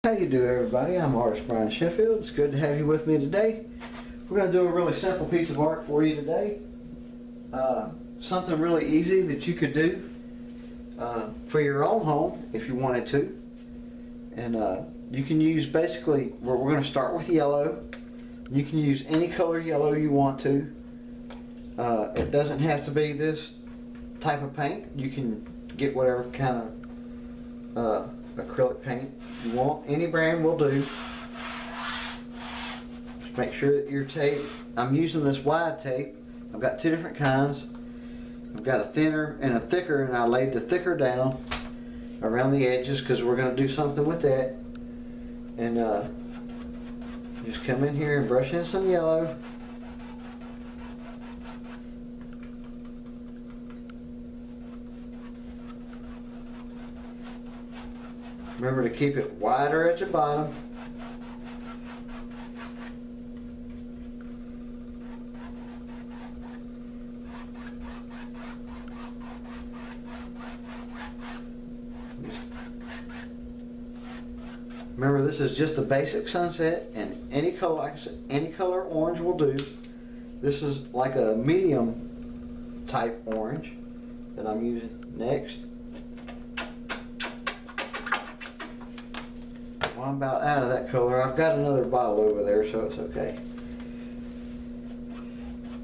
How you do, everybody? I'm artist Brian Sheffield. It's good to have you with me today. We're going to do a really simple piece of art for you today. Something really easy that you could do for your own home if you wanted to. And you can use basically, we're going to start with yellow. You can use any color yellow you want to. It doesn't have to be this type of paint. You can get whatever kind of acrylic paint you want. Any brand will do. Just make sure that your tape, I'm using this wide tape. I've got two different kinds. I've got a thinner and a thicker, and I laid the thicker down around the edges because we're going to do something with that. And just come in here and brush in some yellow. Remember to keep it wider at the bottom. Remember, this is just a basic sunset, and any color, like I said, any color orange will do. This is like a medium type orange that I'm using next. Well, I'm about out of that color. I've got another bottle over there, so it's okay.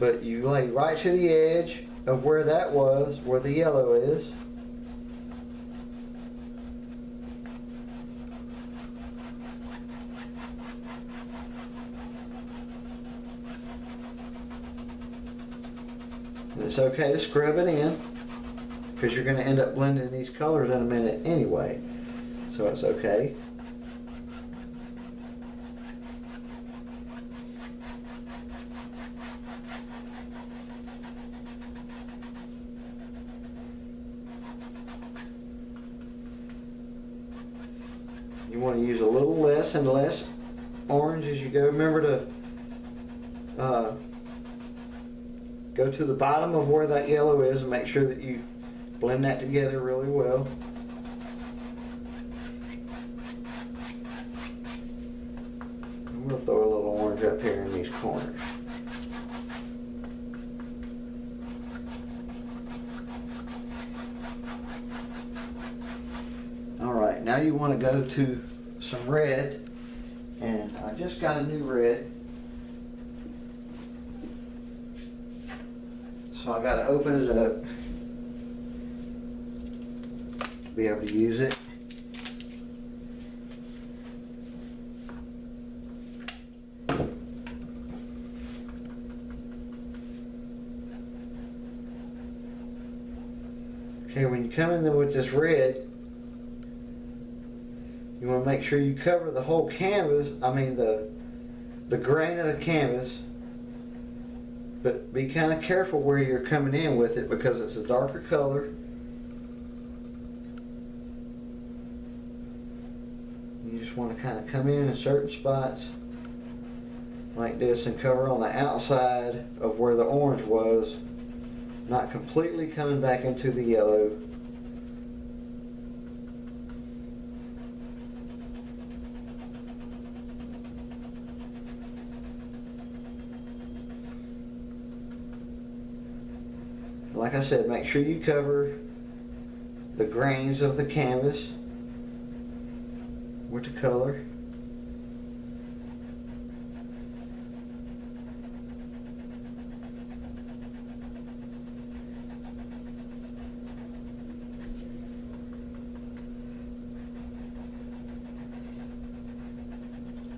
But you lay right to the edge of where that was, where the yellow is. And it's okay to scrub it in, because you're going to end up blending these colors in a minute anyway. So it's okay. You want to use a little less and less orange as you go. Remember to go to the bottom of where that yellow is and make sure that you blend that together really well. And we'll throw a little orange up here in these corners. Alright, now you want to go to some red, and I just got a new red, so I got to open it up to be able to use it. Okay, when you come in there with this red, you want to make sure you cover the whole canvas, the grain of the canvas, but be kind of careful where you're coming in with it because it's a darker color. You just want to kind of come in certain spots like this and cover on the outside of where the orange was, not completely coming back into the yellow. Like I said, make sure you cover the grains of the canvas with the color.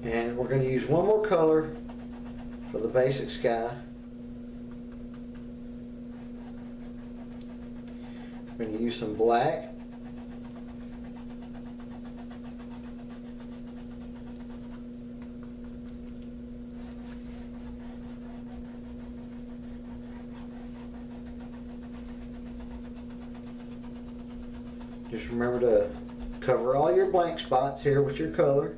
And we're going to use one more color for the basic sky. We're going to use some black. Just remember to cover all your blank spots here with your color.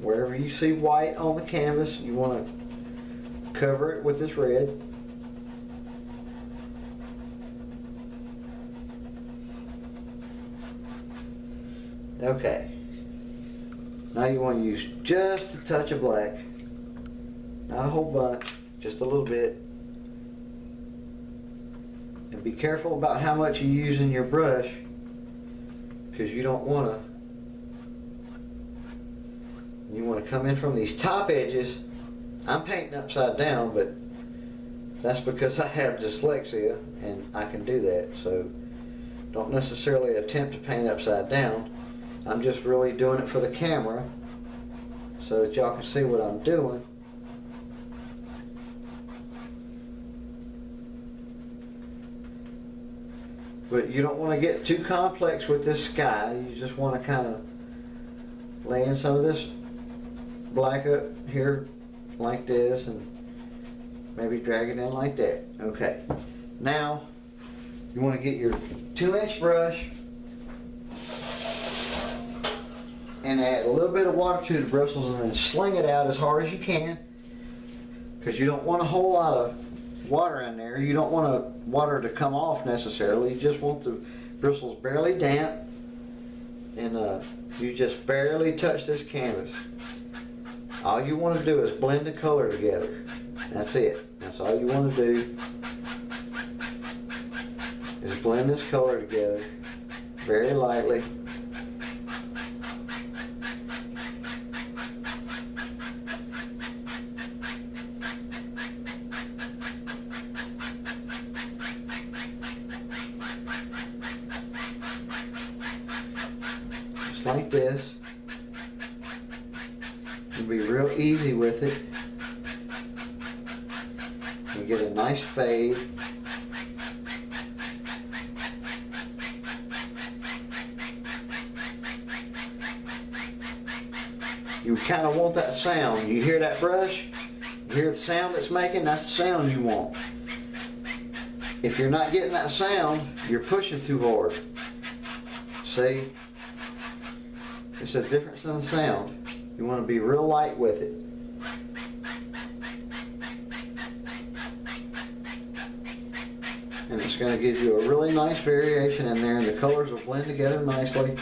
Wherever you see white on the canvas, you want to cover it with this red. Okay. Now you want to use just a touch of black. Not a whole bunch, just a little bit. And be careful about how much you use in your brush, because you don't want to. You want to come in from these top edges. I'm painting upside down, but that's because I have dyslexia and I can do that. So don't necessarily attempt to paint upside down. I'm just really doing it for the camera so that y'all can see what I'm doing. But you don't want to get too complex with this sky. You just want to kind of lay in some of this black up here like this and maybe drag it in like that. Okay. Now you want to get your 2-inch brush and add a little bit of water to the bristles and then sling it out as hard as you can, because you don't want a whole lot of water in there. You don't want the water to come off necessarily. You just want the bristles barely damp, and you just barely touch this canvas. All you want to do is blend the color together. That's it. That's all you want to do, is blend this color together very lightly. Like this. You'll be real easy with it. You get a nice fade. You kind of want that sound. You hear that brush? You hear the sound it's making? That's the sound you want. If you're not getting that sound, you're pushing too hard. See? It's a difference in the sound. You want to be real light with it. And it's going to give you a really nice variation in there, and the colors will blend together nicely.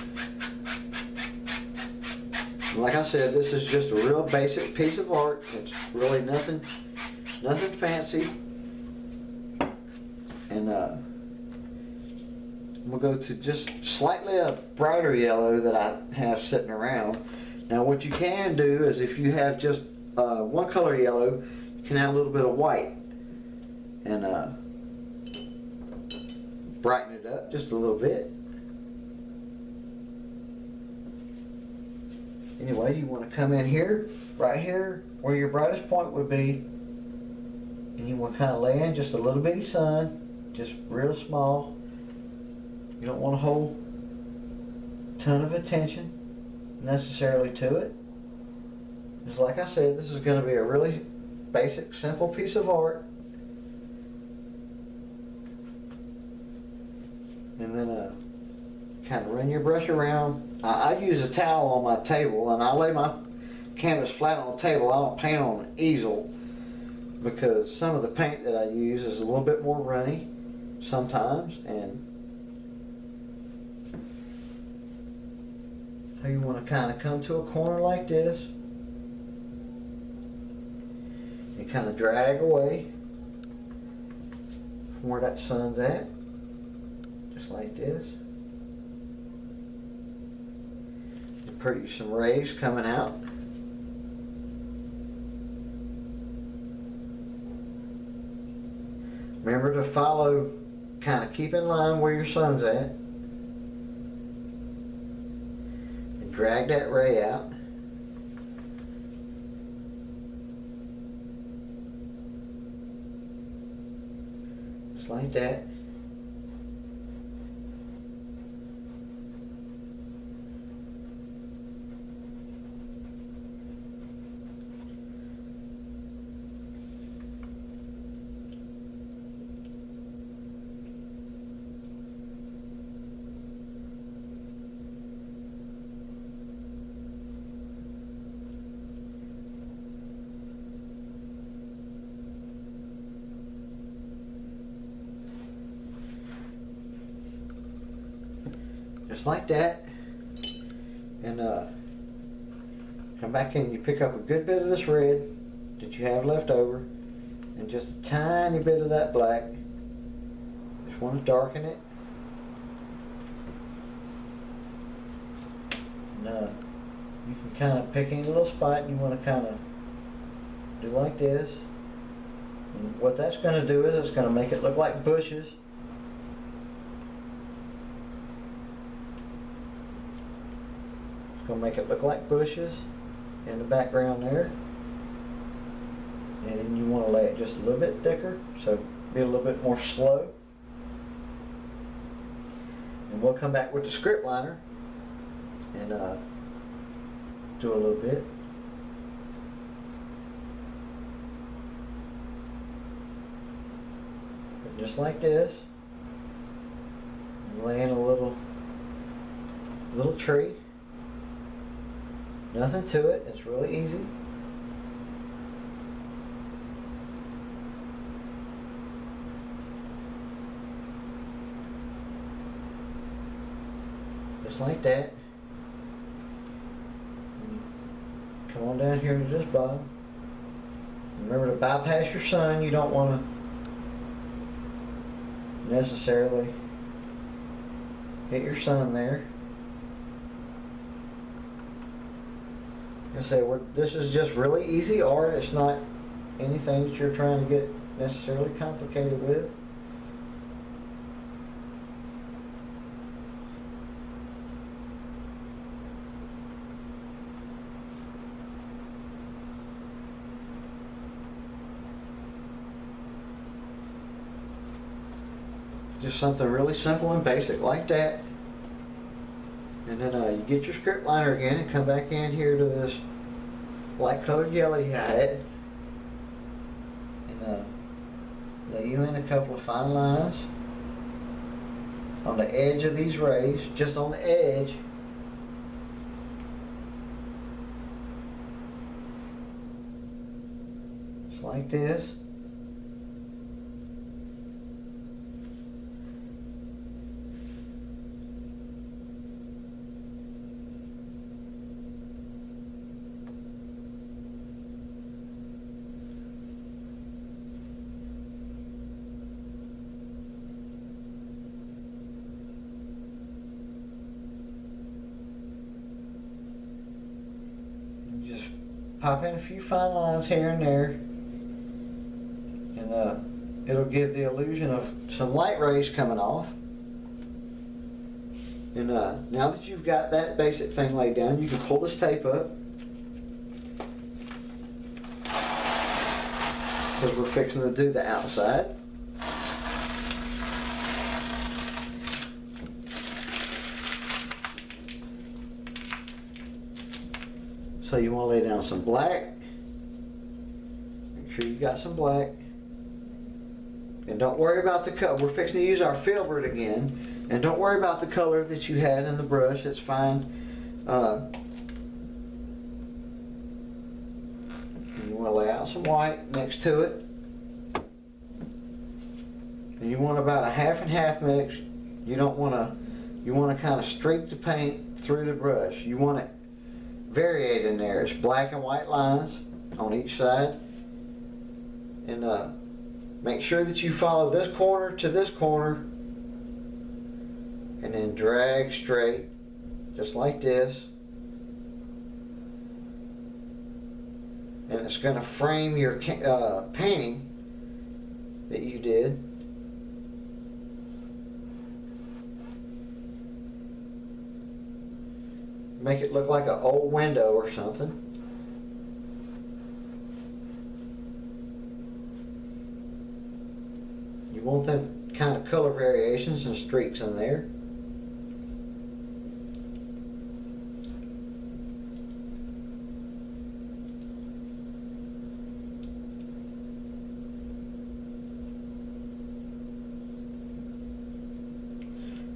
And like I said, this is just a real basic piece of art. It's really nothing fancy. And we'll go to just slightly a brighter yellow that I have sitting around. Now what you can do is, if you have just one color yellow, you can add a little bit of white and brighten it up just a little bit. Anyway, you want to come in here, right here, where your brightest point would be, and you want to kind of lay in just a little bitty sun, just real small. You don't want a whole ton of attention necessarily to it. Just like I said, this is going to be a really basic, simple piece of art. And then kind of run your brush around. I use a towel on my table, and I lay my canvas flat on the table. I don't paint on an easel, because some of the paint that I use is a little bit more runny sometimes, and so you want to kind of come to a corner like this and kind of drag away from where that sun's at, just like this. And pretty some rays coming out. Remember to follow, kind of keep in line where your sun's at. And drag that ray out. Just like that. Just like that. And come back in, you pick up a good bit of this red that you have left over and just a tiny bit of that black. Just want to darken it. And you can kind of pick any little spot you want to kind of do like this. And what that's going to do is it's going to make it look like bushes. It's going to make it look like bushes in the background there. And then you want to lay it just a little bit thicker, so be a little bit more slow. And we'll come back with the script liner and do a little bit. And just like this. And laying a little tree. Nothing to it, it's really easy. Just like that. Come on down here to this bottom. Remember to bypass your sun. You don't want to necessarily hit your sun there. Like I say, this is just really easy art. It's not anything that you're trying to get necessarily complicated with. Just something really simple and basic like that. And then you get your script liner again and come back in here to this light colored yellow you had. And lay you in a couple of fine lines on the edge of these rays, just on the edge. Just like this. Just pop in a few fine lines here and there, and it'll give the illusion of some light rays coming off. And now that you've got that basic thing laid down, you can pull this tape up, because we're fixing to do the outside. So you want to lay down some black. Make sure you got some black. And don't worry about the color. We're fixing to use our filbert again. And don't worry about the color that you had in the brush. It's fine. And you want to lay out some white next to it. And you want about a half and half mix. You don't want to. You want to kind of streak the paint through the brush. You want it variate in there. It's black and white lines on each side. And make sure that you follow this corner to this corner and then drag straight just like this. And it's going to frame your painting that you did. Make it look like an old window or something. You want them kind of color variations and streaks in there.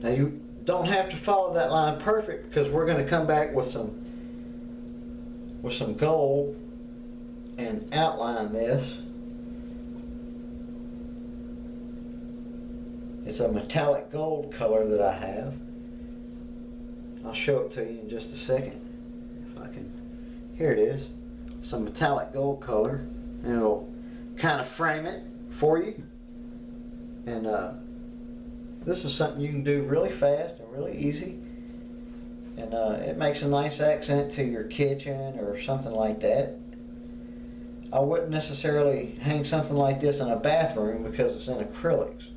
Now you don't have to follow that line perfect, because we're going to come back with some gold and outline this. It's a metallic gold color that I have I'll show it to you in just a second. If I can, here it is. Some metallic gold color, and it'll kind of frame it for you. And this is something you can do really fast and really easy. And it makes a nice accent to your kitchen or something like that. I wouldn't necessarily hang something like this in a bathroom because it's in acrylics.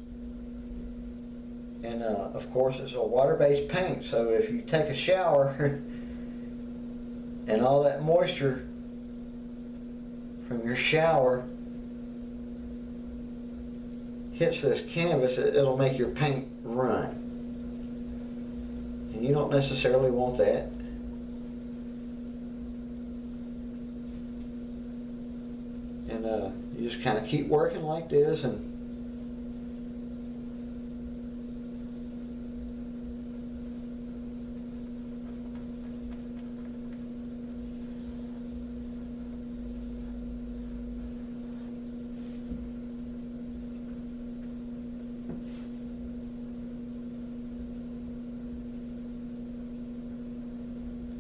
And of course it's a water-based paint, so if you take a shower and all that moisture from your shower hits this canvas, it'll make your paint run. And you don't necessarily want that. And you just kind of keep working like this, and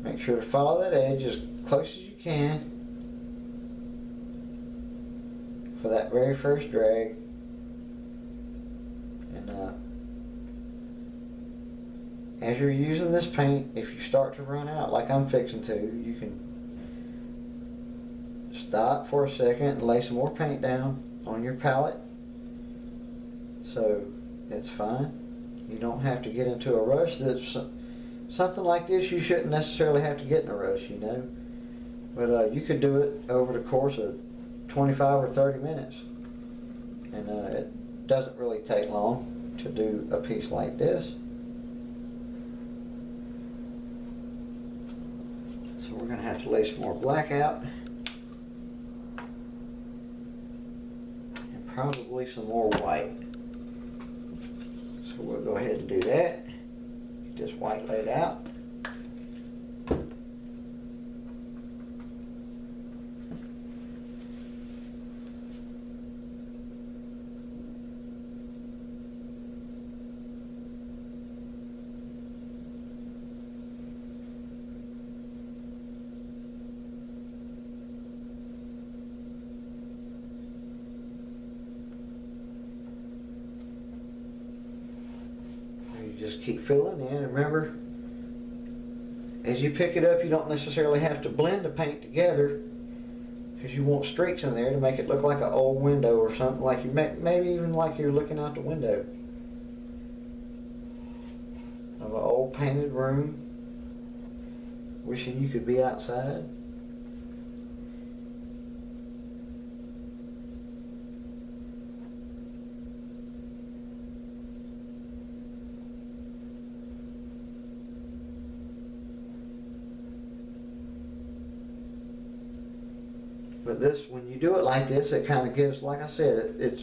make sure to follow that edge as close as you can for that very first drag. And as you're using this paint, if you start to run out like I'm fixing to, you can stop for a second and lay some more paint down on your palette, so it's fine. You don't have to get into a rush. That's something like this, you shouldn't necessarily have to get in a rush, you know. But you could do it over the course of 25 or 30 minutes. And it doesn't really take long to do a piece like this. So we're going to have to lay some more black out. And probably some more white. So we'll go ahead and do that. Just white laid out. Just keep filling in, and remember, as you pick it up, you don't necessarily have to blend the paint together, because you want streaks in there to make it look like an old window or something, like you maybe even like you're looking out the window of an old painted room, wishing you could be outside. But this, when you do it like this, it kind of gives, like I said, it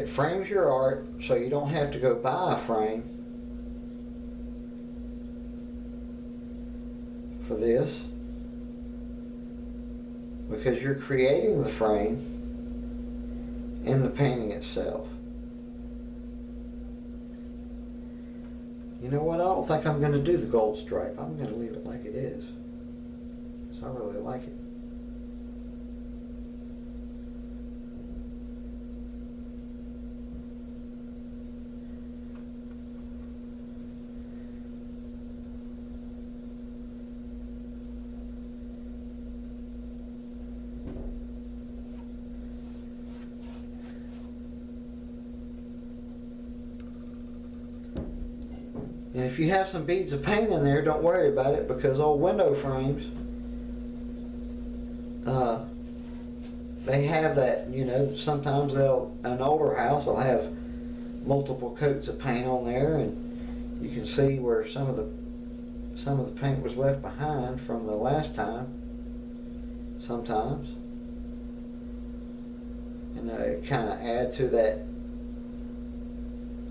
frames your art, so you don't have to go buy a frame for this, because you're creating the frame in the painting itself. You know what? I don't think I'm going to do the gold stripe. I'm going to leave it like it is. So I really like it. And if you have some beads of paint in there, don't worry about it, because old window frames, they have that, you know, sometimes an older house will have multiple coats of paint on there, and you can see where some of the paint was left behind from the last time, sometimes. And it kind of add to that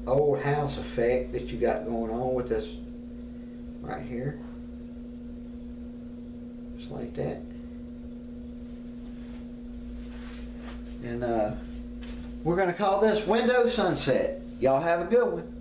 old house effect that you got going on with this right here. Just like that. And we're going to call this Window Sunset. Y'all have a good one.